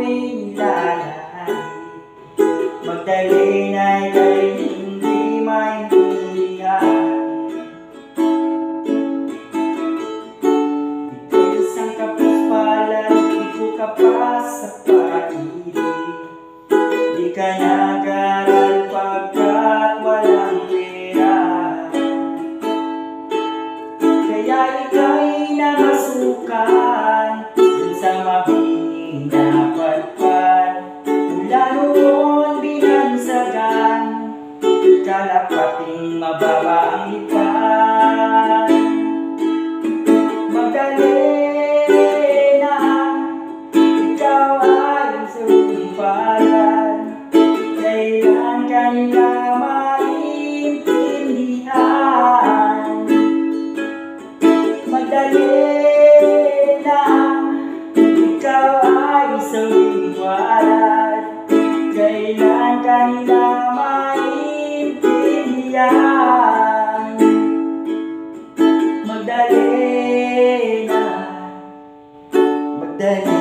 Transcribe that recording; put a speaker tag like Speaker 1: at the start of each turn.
Speaker 1: mo'y nilalay. Magdalin ay kay hindi maintindihan. Isang kapos palad, di ko kapas sa pag-ibig. Di ka nag-aral pagkat walang pera. Kaya ika'y namasukan dun sa mabining na padpad. Mula noon binansagan, kalapating mababa ang lipad. Magdalena, ikaw ay sumpalan. Kailan ka nila maintindihan? Magdalena, ikaw ay sumpalan. Kailan ka nila maintindihan? Magdalena, Magdalena.